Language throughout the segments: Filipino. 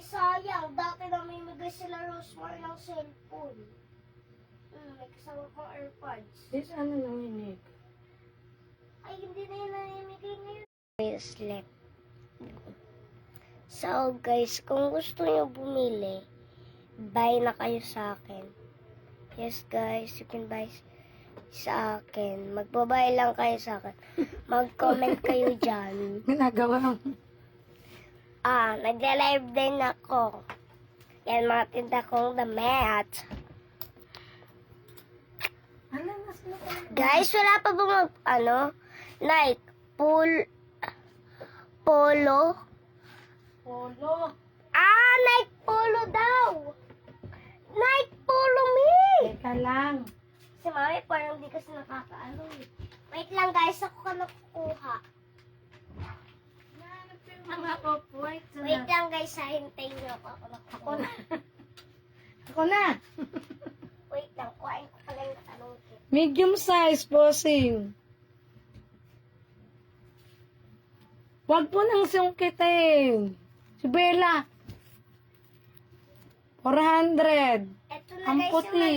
sayang. Dati na may magay sila Rosemar ng cellphone. May kasama pang AirPods. This ano nanginig? Ay, hindi na yun namimigay ngayon. Bracelet. So, guys, kung gusto nyo bumili, buy na kayo sa akin. Yes, guys, you can buy sa akin. Magbabay lang kayo sa akin. Mag-comment kayo dyan. Ginagawa mo. Nagla-live din ako. Yan mga tinda kong damit. Ano na sila? Guys, wala pa ba Nike, polo? Polo. Nike polo daw. Nike polo me. Teka lang. Si Mami parang hindi kasi nakakaano eh. Wait lang guys, ako ka nakukuha. Ang ako, wait. Wait lang guys, hintayin niyo ako. Ako nakukuha. Ako na. Wait lang, kuhain ko pala yung tanong ko. Medium size, bossing. Huwag po nang sungkitin. Si Bella. 400. Ito na Ang guys puti.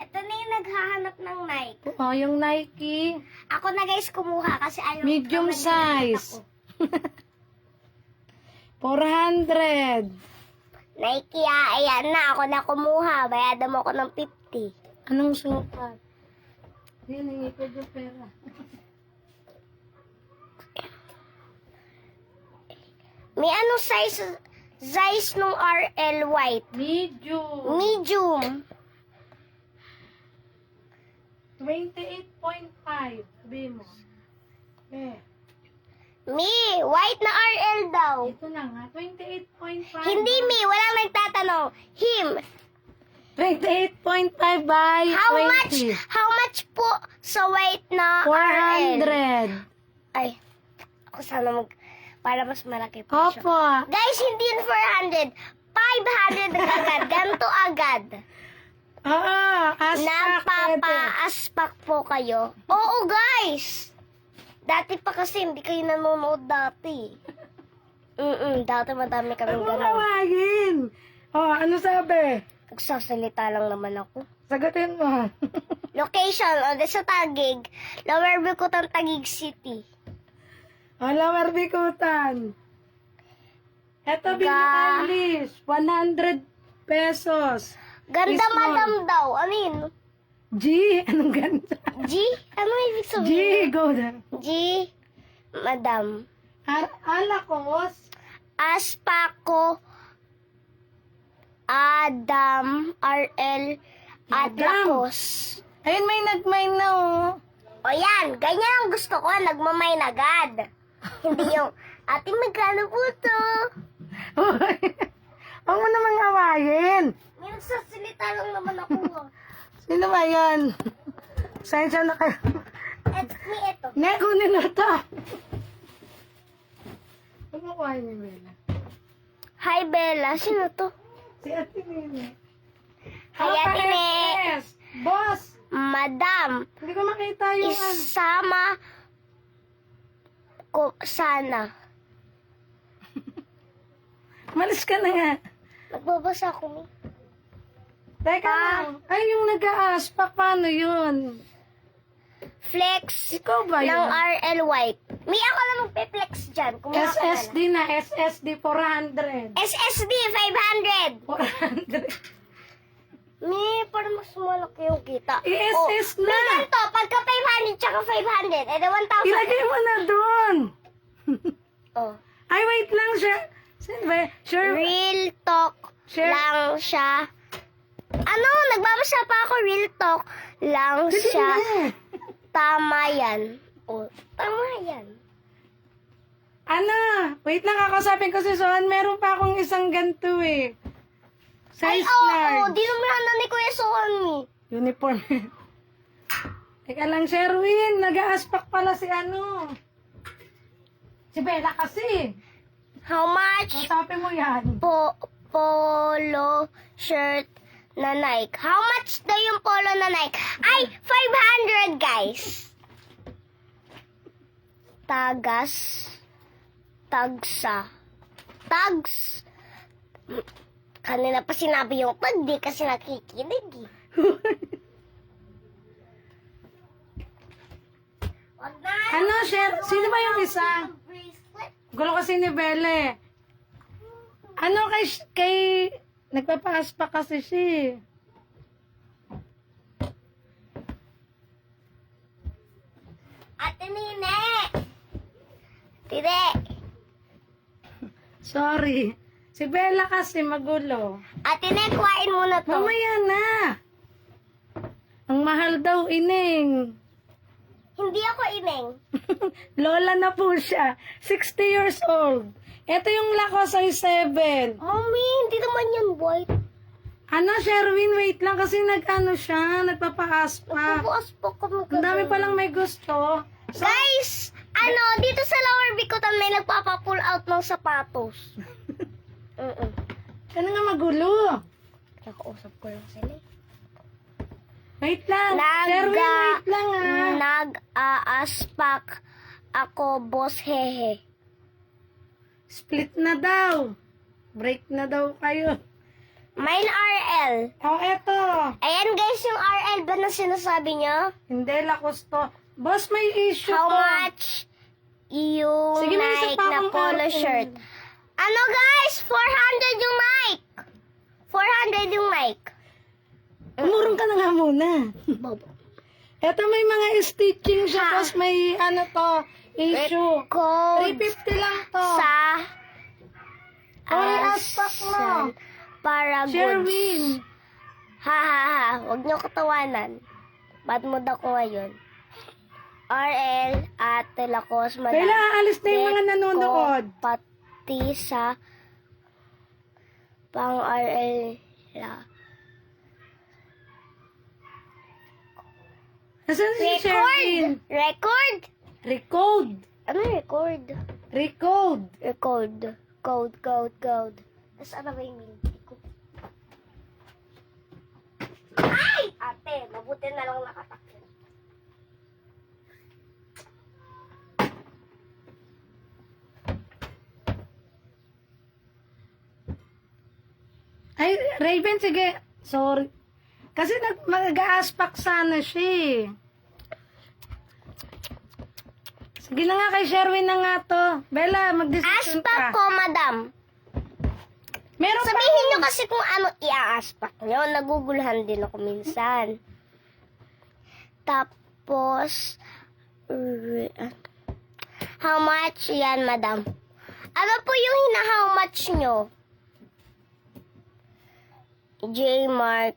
ito na yung naghahanap ng Nike. Oh, yung Nike. Ako na guys kumuha kasi ayaw. Medium size. 400. Nike ayan na. Ako na kumuha. Bayadan mo ako ng 50. Anong sukat? Yan, hingi ko yung pera. May size nung RL white. Medium. Medium. 28.5. Sabi mo. Eh, White na RL daw. ito na nga. 28.5. Hindi walang nagtatanong. Him. 28.5 by How much po sa white na RL? 400. Ay, ako sana para mas malaki po siya. Opo. Guys, hindi yun 400. 500 agad. Ganito agad. Oo. Napapa-aspak po kayo. Oo, guys. Dati pa kasi, hindi kayo nanonood dati. Dati madami kami Huwag mo gano'n. tawagin. Oh, ano sabi? Nagsasalita lang naman ako. Sagutin mo. Location, sa Taguig. Lower Bicutan, Taguig City. Lower Bicutan. Ito, Billie Eilish. 100 pesos. Ganda Small. madam daw. Ano yun? G? Anong ganda? G? Ano ibig G, sabihin? go na. G? Madam. Alakos. Aspako. Adam. RL. Atlacos. Ayun, may nag-mine na oh. O yan, ganyan ang gusto ko, nagmamain agad. Hindi yung, ate magkano po to? Huwag mo namang awayin. May nagsasalita lang naman ako. Sino ba yan? Sensya na kayo. Ito. Kunin na to. Huwag mo kuhain ni Bella. Hi Bella, sino to? Si Ate Nene. Hi Ate Ne. Yes. Boss, Madam, hindi ko makita yung isama ko sana. Malis ka na nga. Nagbabasa ako. Teka lang. Ay, yung nag-a-aspak, paano yun? Flex Ikaw ba ng yun? RL White. May ako lang magpe-flex dyan. Kumuha ka na SSD na, SSD 400. SSD 500. 400. May parang mas malaki yung kita. I-SS na. May ganito, pagka 500 tsaka 500, edi 1,000. Ilagay mo na doon. Oh. Ay, wait lang siya. Sino ba? Sure. Real talk Sure. lang siya. Ano? Nagbabasa pa ako. Real talk lang siya. Tama yan. Oh, tama yan. Ano? Wait lang, kakasapin ko si Sohan. Meron pa akong isang ganito eh. Ay, Size oo. large. Di naman na ni Kuya Sohami. Uniform. Teka lang, Sherwin. Nag-a-aspak pala si ano. Si Bella kasi. How much? Kasapin mo yan. Polo shirt na Nike. How much daw yung polo na Nike? Ay, 500 guys. Tags. Kanina pa sinabi yung pag di kasi nakikinig eh. Wag na. Ano, share? Sino ba yung isa? Bracelet. Gulo kasi ni Belle. Ano kay nagpapaaspa kasi siya. Ate Nine! Tide! Sorry. Si Bella kasi magulo. Ate Nine, kuhain mo na to. Mamaya na. Ang mahal daw, ining. Hindi ako ineng. Lola na po siya. 60 years old. Ito yung Lacoste size 7. Mommy, hindi naman yan white. Ano, Sherwin, wait lang kasi nagpapaaspa. Nagbubukas po kami. Ang dami palang may gusto. Guys, dito sa lower bikutan may nagpapa-pull out ng sapatos. Ano nga magulo? Nakausap ko lang sila. Wait lang. Sherwin, wait lang Nag-aaspak ako, boss hehe. Split na daw. Break na daw kayo. Mine RL. Oh, eto. Ayan guys, yung RL ba na sinasabi niyo? Hindi, Lacoste to. Boss, may issue How to. much yung Sige, may isa Nike pa na akong polo RL. shirt? Ano guys? 400 yung Nike. 400 yung Nike. Umurong ka na nga muna. Bobo. Eto, may mga stitching siya. Ha? Tapos may ano to, issue. Code 350 lang to. sa Oy, aspak mo. para goods. Sherwin. Ha ha ha. Huwag niyo katawanan. Bad mood ako ngayon. RL at Lacoste madam. Kailan aalis na yung mga Get nanonood? ko pati sa pang RL la. Nasaan si Sherwin? Record! Record. Ano record? Record. Record. Code. Tapos ano ba yung milky ko? Ay! Ate, mabuti na lang nakatakil. Ay, Raven, sige. Sorry. Kasi mag-aspak sana siya eh. Sige na nga kay Sherwin na nga to. Bella, mag-decision Aspak ka. ko, madam. Meron Sabihin nyo kasi kung ano i-aspak nyo. Naguguluhan din ako minsan. Tapos, how much yan, madam? Ano po yung hina-how much nyo? J-Mark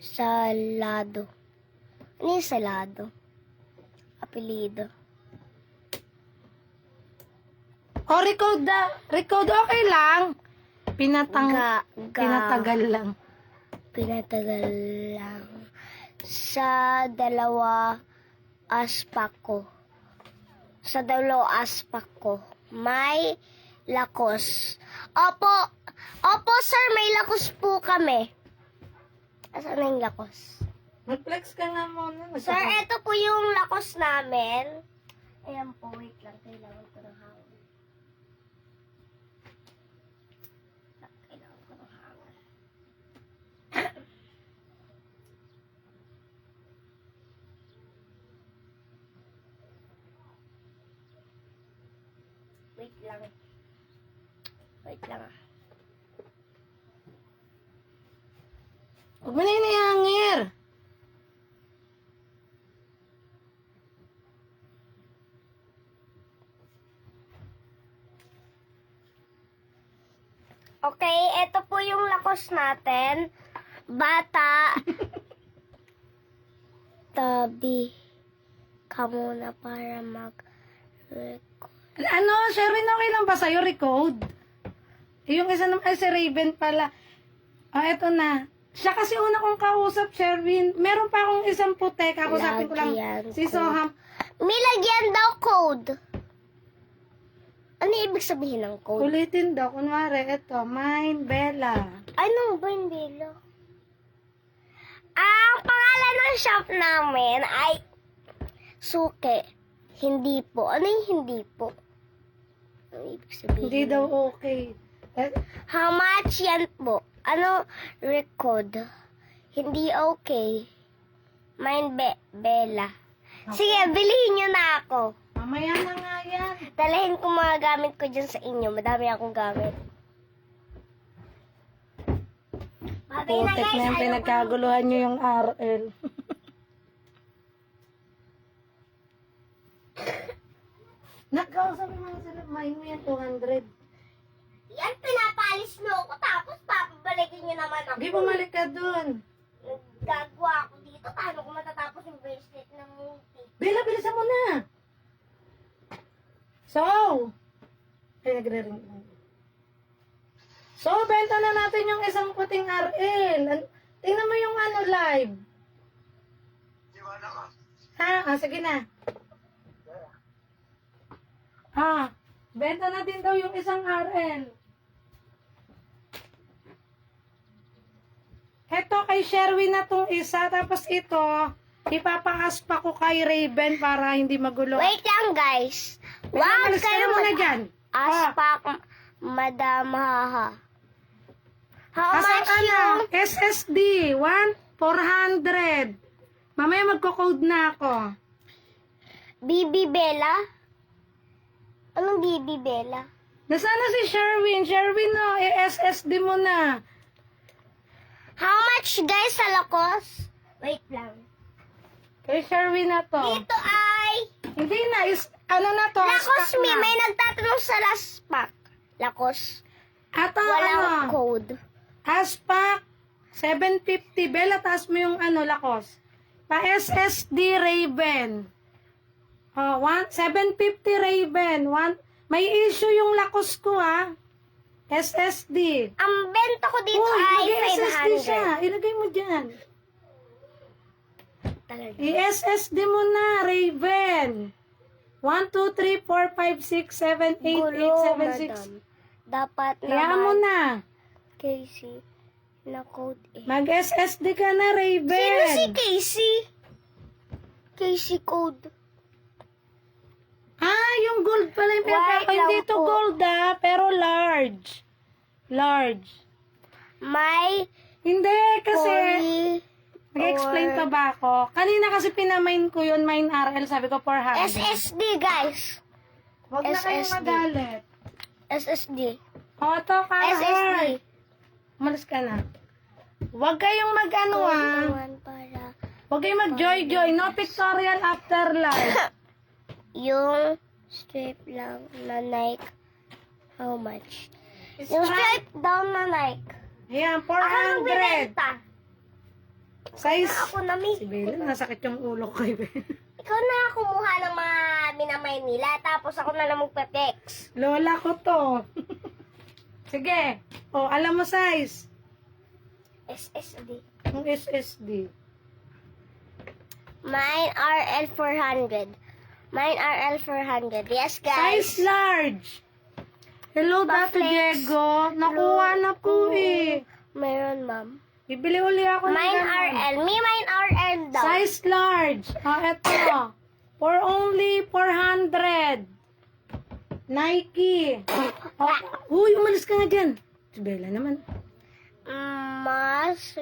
Salado. Ano yung salado? Apelido. O, record da. Record, okay lang. Pinatagal lang. Pinatagal lang. Sa dalawa aspak ko. May Lacoste. Opo, sir, may Lacoste po kami. Asan na yung Lacoste? Mag-flex ka nga muna. Sir, eto po yung Lacoste namin. Ayan po, wait lang. Kailangan ko ng hangin. Wait lang. Wait lang ah. Huwag mo na inihangir. Okay, ito po yung Lacoste natin. Bata. Tabi ka muna para mag-record. Ano, Sherwin, okay lang ba sa'yo? Record? Yung isa naman, ay si Raven pala. Eto na. Siya kasi una kong kausap, Sherwin. Meron pa akong isang putek. Kausapin ko lang Lagyan si ko. Soham. May lagyan daw code. Ano ibig sabihin ng code? Ulitin daw. Kunwari, eto, mine, Bella. Ano ba yung bilo? Ang pangalan ng shop namin ay Suke. Hindi po. Ano yung hindi po? Ano ibig sabihin? Hindi daw okay. How much yan po? Ano, record? Hindi okay. Mine, Bella. Sige, bilhin nyo na ako. Mamaya na nga yan. Dalahin ko mga gamit ko dyan sa inyo. Madami akong gamit. Babay na Putik guys. na yung pinagkaguluhan nyo yung RL. Nagkausapin mo na sila, main mo yan 200. Yan, pinapalis nyo ako. Tapos papabalikin nyo naman ako. Hindi, bumalik ka dun. Gagawa ako dito. Paano ko matatapos yung bracelet ng multi? Bella, bilisan mo na. So, ay nagre-ring. So, benta na natin yung isang puting RL. Tingnan mo yung ano live. Ha? Sige na. Benta na din daw yung isang RL. Ito kay Sherwin na tong isa. Tapos ito, ipapaaspa ko kay Raven para hindi magulo. Wait lang guys. Wag Wag kayo kayo muna dyan. Aspak, Madam Haha. How Asan much ka na? yung... SSD, 400. Mamaya magko-code na ako. BB Bella? Anong BB Bella? Nasaan na si Sherwin? Sherwin, no, SSD mo na. How much guys sa lakos? Wait lang. Kay Sherwin na to. Dito ay... Hindi na, ano na to? Lakos stock me, na. may nagtatanong sa Laspak. Lakos. Ato, Walang ano? code. Aspak, 750. Bella, taas mo yung ano, lakos. Pa-SSD Raven. 750 Raven. May issue yung lakos ko, ha? SSD. Ang benta ko dito Uy, ay mag-SSD siya. 500. Ilagay mo dyan. Talaga. I-SSD mo na, Raven. 1, 2, 3, 4, 5, 6, 7, 8, Gulo, 8, 7, 6. madam. Dapat Kaya mo naman, na. Casey, na code eh. Mag-SSD ka na, Raven. Sino si Casey? Casey code. Yung gold pala yung pinapako. White Hindi lang to po. gold, pero large. Large. May Hindi, kasi... Cory Mag-explain pa ba ako? Kanina kasi pinamain ko yun, main RL, sabi ko 400. SSD guys. Huwag na kayong SSD. magalit. SSD. Ito, SSD. Umalis ka na. Huwag kayong mag-ano Naman para Huwag kayong mag-joy-joy. No pictorial afterlife. yung strip lang na Nike. How much? Yung strip down na Nike. Ayan, Ako nang 400. binenta. Size. Ako na mi. Si Bella, nasakit yung ulo ko kay Bella. Ikaw na kumuha ng mga minamay nila. Tapos ako na lang magpa-text. Lola ko to. Sige. Alam mo size. SSD. Yung SSD. Mine RL 400. Mine RL 400. Yes, guys. Size large. Hello, Dati Pa-flex. Diego. Nakuha na po eh. Mayroon, ma'am. Bibili uli ako ng Mine ganun. RL. Mine RL daw. Size large. Eto. For only 400. Nike. Uy, umalis ka nga dyan. Si Bella naman. Mas